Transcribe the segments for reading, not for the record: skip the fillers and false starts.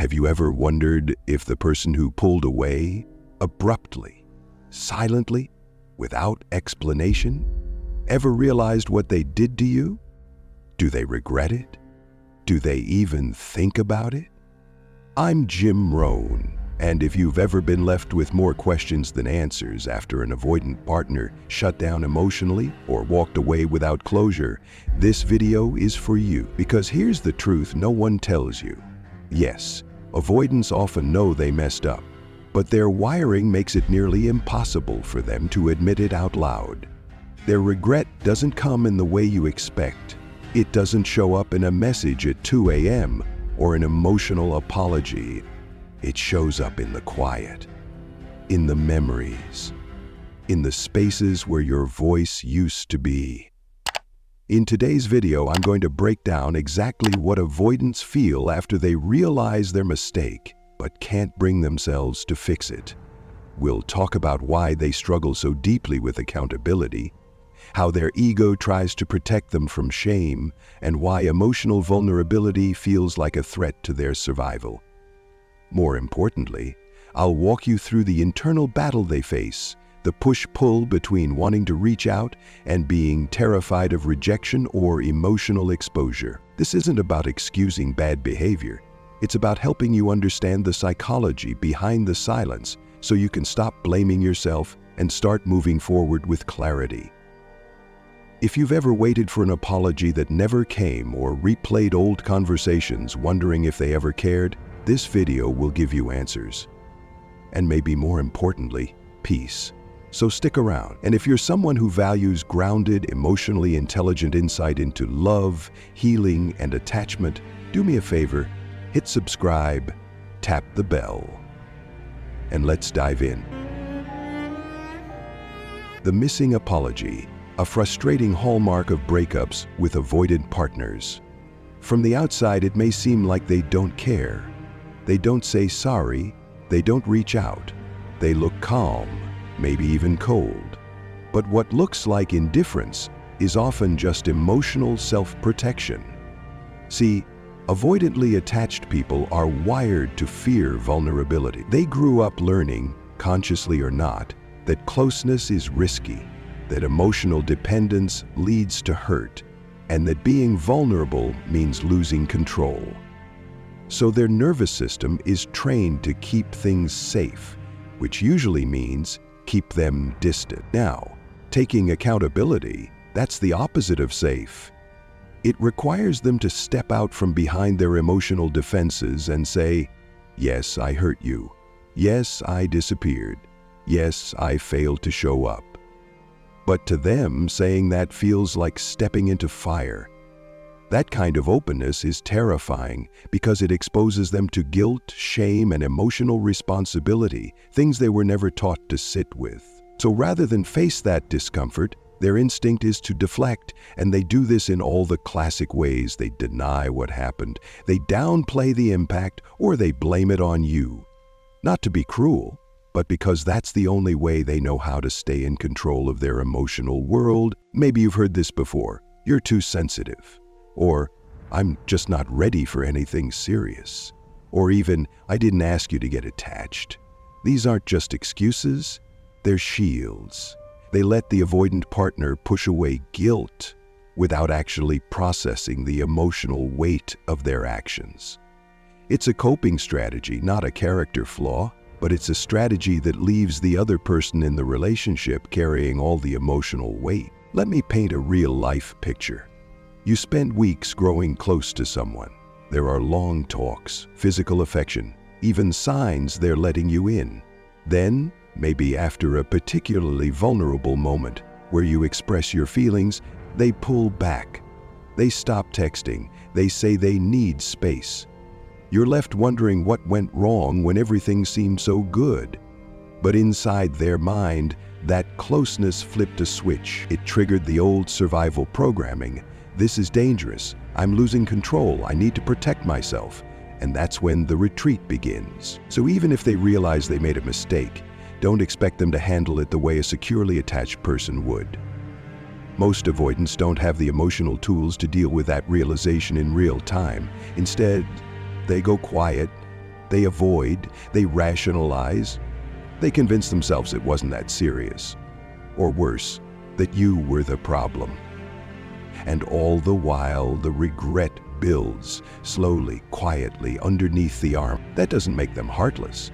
Have you ever wondered if the person who pulled away, abruptly, silently, without explanation, ever realized what they did to you? Do they regret it? Do they even think about it? I'm Jim Rohn, and if you've ever been left with more questions than answers after an avoidant partner shut down emotionally or walked away without closure, this video is for you. Because here's the truth no one tells you. Yes, avoidants often know they messed up, but their wiring makes it nearly impossible for them to admit it out loud. Their regret doesn't come in the way you expect. It doesn't show up in a message at 2 a.m. or an emotional apology. It shows up in the quiet, in the memories, in the spaces where your voice used to be. In today's video, I'm going to break down exactly what avoidants feel after they realize their mistake, but can't bring themselves to fix it. We'll talk about why they struggle so deeply with accountability, how their ego tries to protect them from shame, and why emotional vulnerability feels like a threat to their survival. More importantly, I'll walk you through the internal battle they face, the push-pull between wanting to reach out and being terrified of rejection or emotional exposure. This isn't about excusing bad behavior. It's about helping you understand the psychology behind the silence so you can stop blaming yourself and start moving forward with clarity. If you've ever waited for an apology that never came or replayed old conversations wondering if they ever cared, this video will give you answers. And maybe more importantly, peace. So stick around. And if you're someone who values grounded, emotionally intelligent insight into love, healing, and attachment, do me a favor, hit subscribe, tap the bell, and let's dive in. The missing apology, a frustrating hallmark of breakups with avoidant partners. From the outside, it may seem like they don't care. They don't say sorry, they don't reach out. They look calm, maybe even cold. But what looks like indifference is often just emotional self-protection. See, avoidantly attached people are wired to fear vulnerability. They grew up learning, consciously or not, that closeness is risky, that emotional dependence leads to hurt, and that being vulnerable means losing control. So their nervous system is trained to keep things safe, which usually means keep them distant. Now, taking accountability, that's the opposite of safe. It requires them to step out from behind their emotional defenses and say, yes, I hurt you. Yes, I disappeared. Yes, I failed to show up. But to them, saying that feels like stepping into fire. That kind of openness is terrifying because it exposes them to guilt, shame, and emotional responsibility, things they were never taught to sit with. So rather than face that discomfort, their instinct is to deflect, and they do this in all the classic ways. They deny what happened, they downplay the impact, or they blame it on you. Not to be cruel, but because that's the only way they know how to stay in control of their emotional world. Maybe you've heard this before. You're too sensitive. Or, I'm just not ready for anything serious. Or even, I didn't ask you to get attached. These aren't just excuses, they're shields. They let the avoidant partner push away guilt without actually processing the emotional weight of their actions. It's a coping strategy, not a character flaw, but it's a strategy that leaves the other person in the relationship carrying all the emotional weight. Let me paint a real-life picture. You spend weeks growing close to someone. There are long talks, physical affection, even signs they're letting you in. Then, maybe after a particularly vulnerable moment where you express your feelings, they pull back. They stop texting. They say they need space. You're left wondering what went wrong when everything seemed so good. But inside their mind, that closeness flipped a switch. It triggered the old survival programming. This is dangerous. I'm losing control. I need to protect myself. And that's when the retreat begins. So even if they realize they made a mistake, don't expect them to handle it the way a securely attached person would. Most avoidants don't have the emotional tools to deal with that realization in real time. Instead, they go quiet, They avoid, they rationalize, they convince themselves it wasn't that serious. Or worse, that you were the problem. And all the while, the regret builds, slowly, quietly, underneath the arm. That doesn't make them heartless,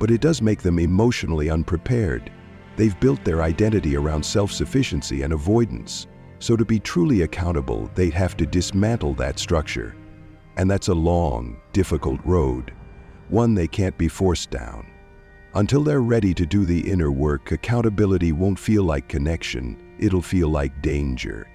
but it does make them emotionally unprepared. They've built their identity around self-sufficiency and avoidance. So to be truly accountable, they'd have to dismantle that structure. And that's a long, difficult road, one they can't be forced down. Until they're ready to do the inner work, accountability won't feel like connection, it'll feel like danger.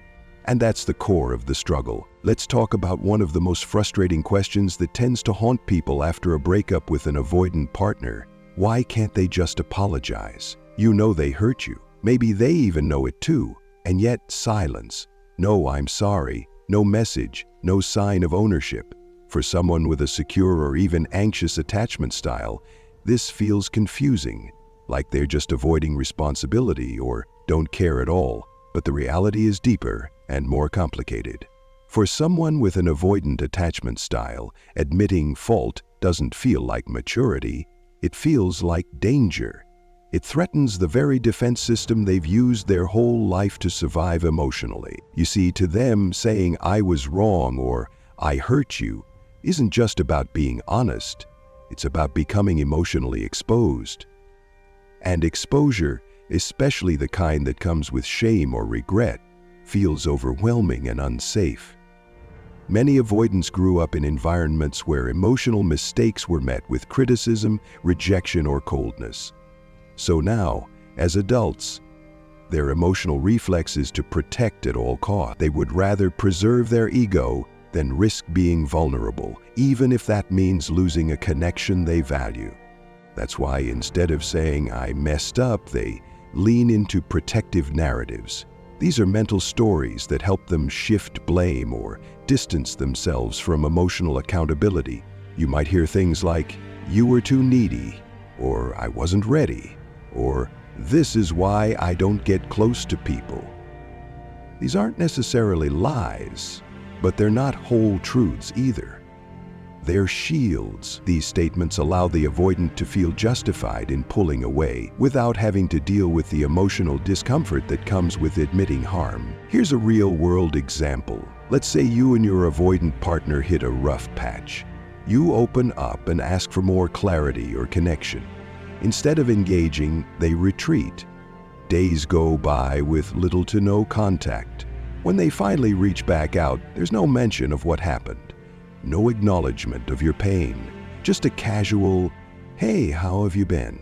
And that's the core of the struggle. Let's talk about one of the most frustrating questions that tends to haunt people after a breakup with an avoidant partner. Why can't they just apologize? You know they hurt you. Maybe they even know it too. And yet, silence. No, I'm sorry. No message. No sign of ownership. For someone with a secure or even anxious attachment style, this feels confusing, like they're just avoiding responsibility or don't care at all. But the reality is deeper and more complicated. For someone with an avoidant attachment style, admitting fault doesn't feel like maturity, it feels like danger. It threatens the very defense system they've used their whole life to survive emotionally. You see, to them, saying "I was wrong" or "I hurt you" isn't just about being honest, it's about becoming emotionally exposed. And exposure, especially the kind that comes with shame or regret, feels overwhelming and unsafe. Many avoidants grew up in environments where emotional mistakes were met with criticism, rejection, or coldness. So now, as adults, their emotional reflex is to protect at all costs. They would rather preserve their ego than risk being vulnerable, even if that means losing a connection they value. That's why instead of saying "I messed up," they lean into protective narratives. These are mental stories that help them shift blame or distance themselves from emotional accountability. You might hear things like, "You were too needy," or "I wasn't ready," or "This is why I don't get close to people." These aren't necessarily lies, but they're not whole truths either. They're shields. These statements allow the avoidant to feel justified in pulling away without having to deal with the emotional discomfort that comes with admitting harm. Here's a real-world example. Let's say you and your avoidant partner hit a rough patch. You open up and ask for more clarity or connection. Instead of engaging, they retreat. Days go by with little to no contact. When they finally reach back out, there's no mention of what happened. No acknowledgement of your pain, just a casual, "Hey, how have you been?"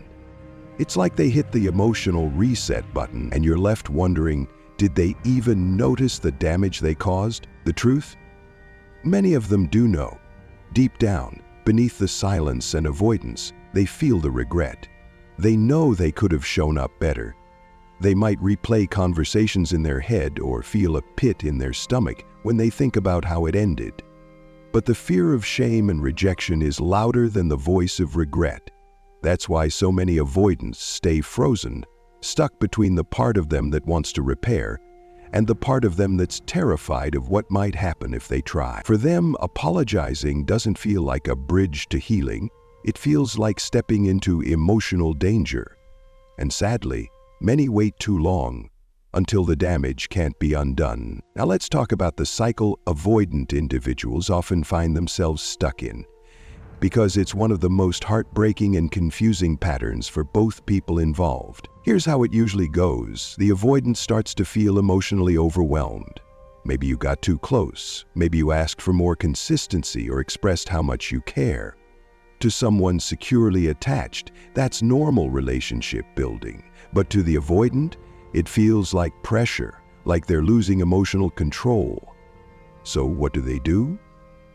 It's like they hit the emotional reset button and you're left wondering, did they even notice the damage they caused? The truth? Many of them do know. Deep down, beneath the silence and avoidance, they feel the regret. They know they could have shown up better. They might replay conversations in their head or feel a pit in their stomach when they think about how it ended. But the fear of shame and rejection is louder than the voice of regret. That's why so many avoidants stay frozen, stuck between the part of them that wants to repair and the part of them that's terrified of what might happen if they try. For them, apologizing doesn't feel like a bridge to healing. It feels like stepping into emotional danger. And sadly, many wait too long until the damage can't be undone. Now let's talk about the cycle avoidant individuals often find themselves stuck in, because it's one of the most heartbreaking and confusing patterns for both people involved. Here's how it usually goes. The avoidant starts to feel emotionally overwhelmed. Maybe you got too close. Maybe you asked for more consistency or expressed how much you care. To someone securely attached, that's normal relationship building. But to the avoidant, it feels like pressure, like they're losing emotional control. So what do?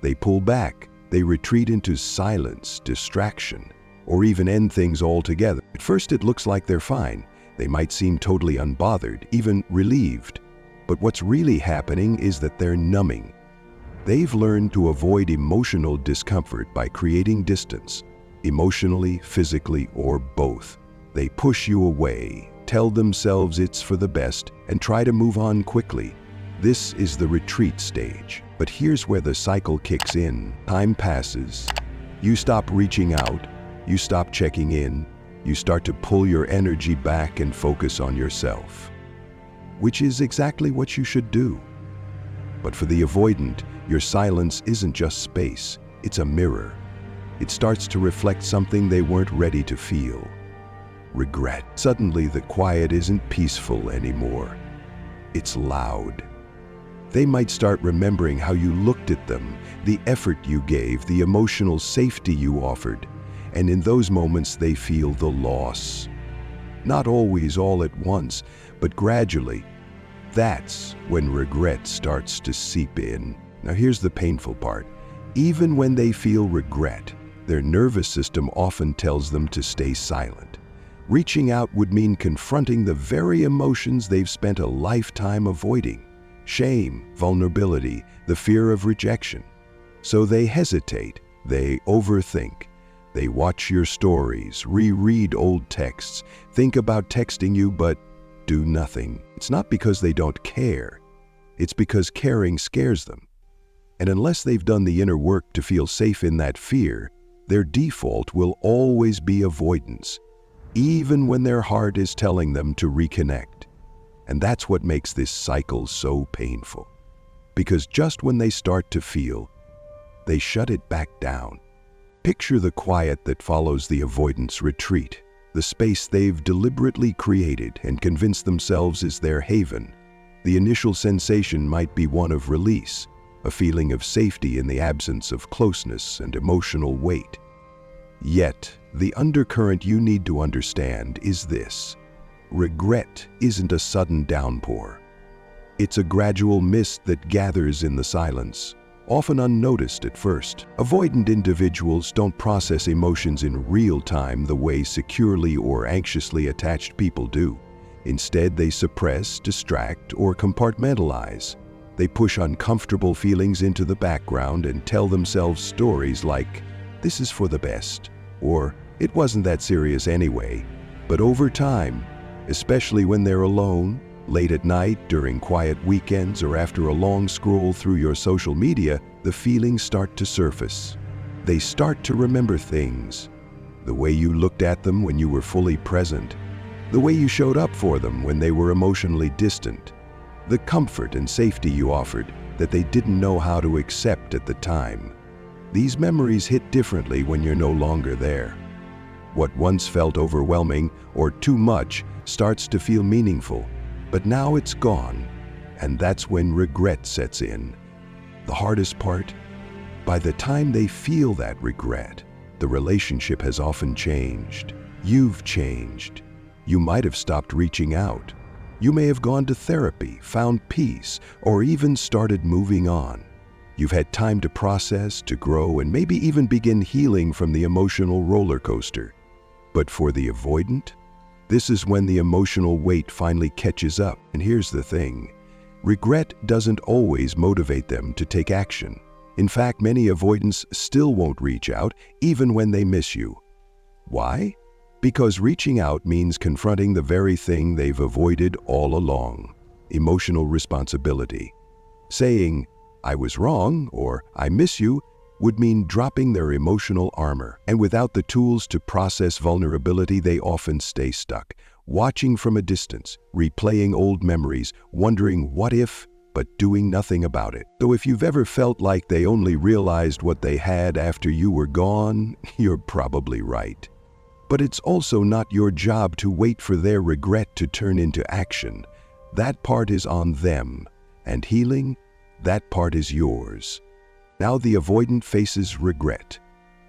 They pull back. They retreat into silence, distraction, or even end things altogether. At first it looks like they're fine. They might seem totally unbothered, even relieved. But what's really happening is that they're numbing. They've learned to avoid emotional discomfort by creating distance, emotionally, physically, or both. They push you away, tell themselves it's for the best, and try to move on quickly. This is the retreat stage. But here's where the cycle kicks in. Time passes. You stop reaching out, you stop checking in, you start to pull your energy back and focus on yourself, which is exactly what you should do. But for the avoidant, your silence isn't just space, it's a mirror. It starts to reflect something they weren't ready to feel. Regret. Suddenly, the quiet isn't peaceful anymore. It's loud. They might start remembering how you looked at them, the effort you gave, the emotional safety you offered, and in those moments they feel the loss. Not always all at once, but gradually. That's when regret starts to seep in. Now here's the painful part. Even when they feel regret, their nervous system often tells them to stay silent. Reaching out would mean confronting the very emotions they've spent a lifetime avoiding. Shame, vulnerability, the fear of rejection. So they hesitate, they overthink. They watch your stories, reread old texts, think about texting you, but do nothing. It's not because they don't care. It's because caring scares them. And unless they've done the inner work to feel safe in that fear, their default will always be avoidance, even when their heart is telling them to reconnect. And that's what makes this cycle so painful. Because just when they start to feel, they shut it back down. Picture the quiet that follows the avoidance retreat, the space they've deliberately created and convinced themselves is their haven. The initial sensation might be one of release, a feeling of safety in the absence of closeness and emotional weight. Yet, the undercurrent you need to understand is this. Regret isn't a sudden downpour. It's a gradual mist that gathers in the silence, often unnoticed at first. Avoidant individuals don't process emotions in real time the way securely or anxiously attached people do. Instead, they suppress, distract, or compartmentalize. They push uncomfortable feelings into the background and tell themselves stories like, "This is for the best," or "It wasn't that serious anyway." But over time, especially when they're alone, late at night, during quiet weekends, or after a long scroll through your social media, the feelings start to surface. They start to remember things. The way you looked at them when you were fully present. The way you showed up for them when they were emotionally distant. The comfort and safety you offered that they didn't know how to accept at the time. These memories hit differently when you're no longer there. What once felt overwhelming or too much starts to feel meaningful, but now it's gone, and that's when regret sets in. The hardest part? By the time they feel that regret, the relationship has often changed. You've changed. You might have stopped reaching out. You may have gone to therapy, found peace, or even started moving on. You've had time to process, to grow, and maybe even begin healing from the emotional roller coaster. But for the avoidant, this is when the emotional weight finally catches up. And here's the thing. Regret doesn't always motivate them to take action. In fact, many avoidants still won't reach out, even when they miss you. Why? Because reaching out means confronting the very thing they've avoided all along: emotional responsibility. Saying, "I was wrong," or "I miss you," would mean dropping their emotional armor. And without the tools to process vulnerability, they often stay stuck, watching from a distance, replaying old memories, wondering what if, but doing nothing about it. So if you've ever felt like they only realized what they had after you were gone, you're probably right. But it's also not your job to wait for their regret to turn into action. That part is on them. And healing, that part is yours. Now the avoidant faces regret.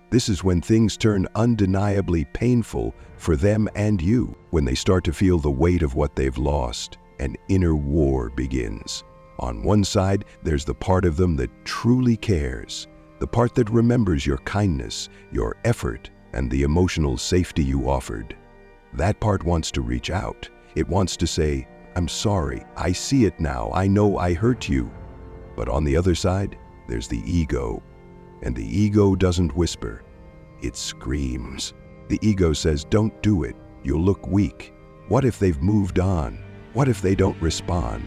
This is when things turn undeniably painful for them and you. When they start to feel the weight of what they've lost, an inner war begins. On one side, there's the part of them that truly cares, the part that remembers your kindness, your effort, and the emotional safety you offered. That part wants to reach out. It wants to say, "I'm sorry, I see it now, I know I hurt you." But on the other side, there's the ego. And the ego doesn't whisper, it screams. The ego says, "Don't do it, you'll look weak. What if they've moved on? What if they don't respond?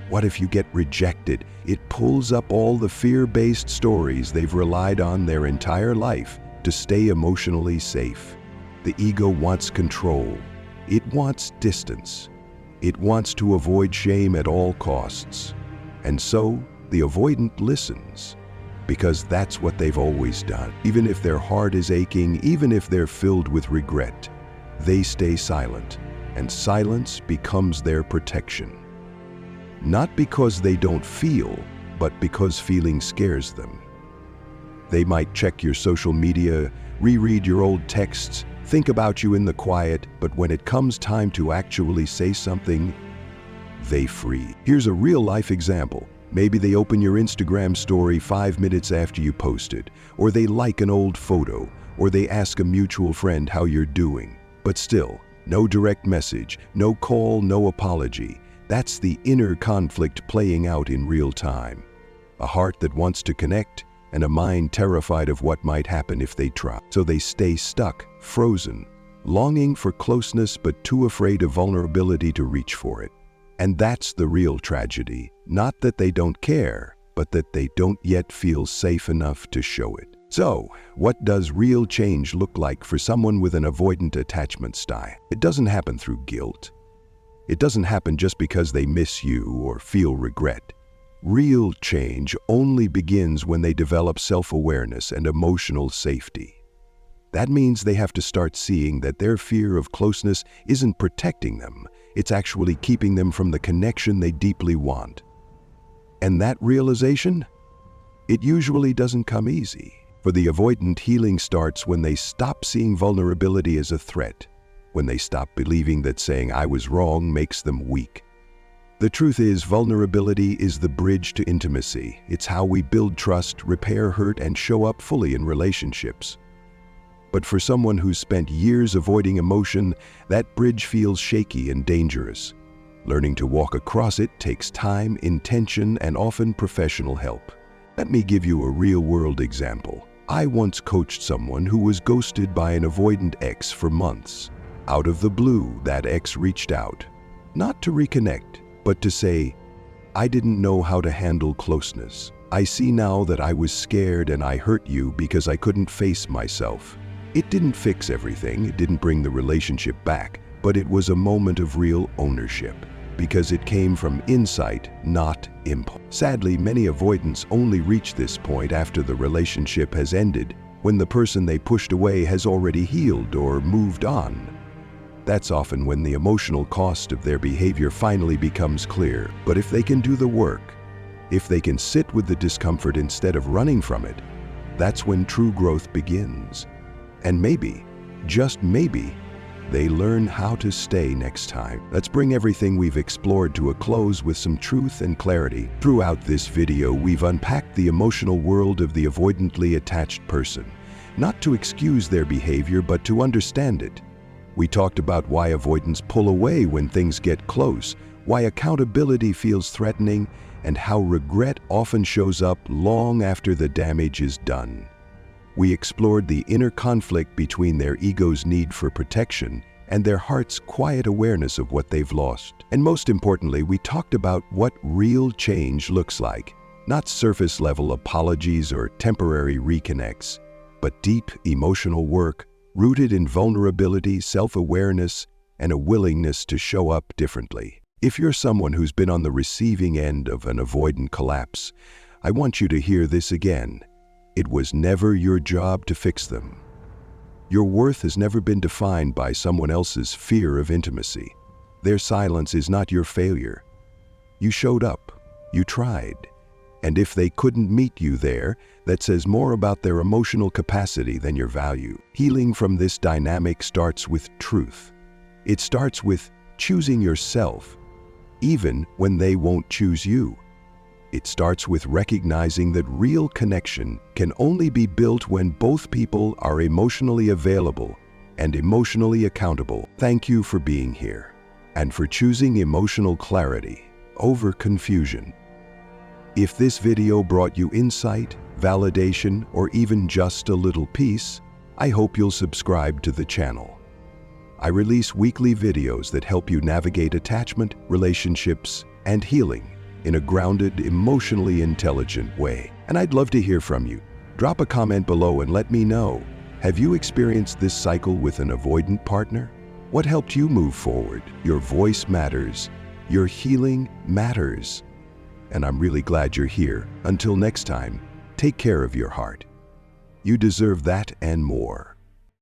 What if you get rejected?" It pulls up all the fear-based stories they've relied on their entire life to stay emotionally safe. The ego wants control. It wants distance. It wants to avoid shame at all costs. And so, the avoidant listens, because that's what they've always done. Even if their heart is aching, even if they're filled with regret, they stay silent, and silence becomes their protection. Not because they don't feel, but because feeling scares them. They might check your social media, reread your old texts, think about you in the quiet, but when it comes time to actually say something, they freeze. Here's a real-life example. Maybe they open your Instagram story 5 minutes after you post it, or they like an old photo, or they ask a mutual friend how you're doing. But still, no direct message, no call, no apology. That's the inner conflict playing out in real time. A heart that wants to connect, and a mind terrified of what might happen if they try. So they stay stuck, frozen, longing for closeness but too afraid of vulnerability to reach for it. And that's the real tragedy. Not that they don't care, but that they don't yet feel safe enough to show it. So, what does real change look like for someone with an avoidant attachment style? It doesn't happen through guilt. It doesn't happen just because they miss you or feel regret. Real change only begins when they develop self-awareness and emotional safety. That means they have to start seeing that their fear of closeness isn't protecting them, it's actually keeping them from the connection they deeply want. And that realization? It usually doesn't come easy. For the avoidant, healing starts when they stop seeing vulnerability as a threat, when they stop believing that saying "I was wrong" makes them weak. The truth is, vulnerability is the bridge to intimacy. It's how we build trust, repair hurt, and show up fully in relationships. But for someone who's spent years avoiding emotion, that bridge feels shaky and dangerous. Learning to walk across it takes time, intention, and often professional help. Let me give you a real-world example. I once coached someone who was ghosted by an avoidant ex for months. Out of the blue, that ex reached out, not to reconnect, but to say, "I didn't know how to handle closeness. I see now that I was scared and I hurt you because I couldn't face myself." It didn't fix everything, it didn't bring the relationship back, but it was a moment of real ownership, because it came from insight, not impulse. Sadly, many avoidants only reach this point after the relationship has ended, when the person they pushed away has already healed or moved on. That's often when the emotional cost of their behavior finally becomes clear. But if they can do the work, if they can sit with the discomfort instead of running from it, that's when true growth begins. And maybe, just maybe, they learn how to stay next time. Let's bring everything we've explored to a close with some truth and clarity. Throughout this video, we've unpacked the emotional world of the avoidantly attached person, not to excuse their behavior, but to understand it. We talked about why avoidants pull away when things get close, why accountability feels threatening, and how regret often shows up long after the damage is done. We explored the inner conflict between their ego's need for protection and their heart's quiet awareness of what they've lost. And most importantly, we talked about what real change looks like, not surface-level apologies or temporary reconnects, but deep emotional work rooted in vulnerability, self-awareness, and a willingness to show up differently. If you're someone who's been on the receiving end of an avoidant collapse, I want you to hear this again. It was never your job to fix them. Your worth has never been defined by someone else's fear of intimacy. Their silence is not your failure. You showed up. You tried. And if they couldn't meet you there, that says more about their emotional capacity than your value. Healing from this dynamic starts with truth. It starts with choosing yourself, even when they won't choose you. It starts with recognizing that real connection can only be built when both people are emotionally available and emotionally accountable. Thank you for being here and for choosing emotional clarity over confusion. If this video brought you insight, validation, or even just a little peace, I hope you'll subscribe to the channel. I release weekly videos that help you navigate attachment, relationships, and healing in a grounded, emotionally intelligent way. And I'd love to hear from you. Drop a comment below and let me know, Have you experienced this cycle with an avoidant partner? What helped you move forward? Your voice matters. Your healing matters. And I'm really glad you're here. Until next time, take care of your heart. You deserve that and more.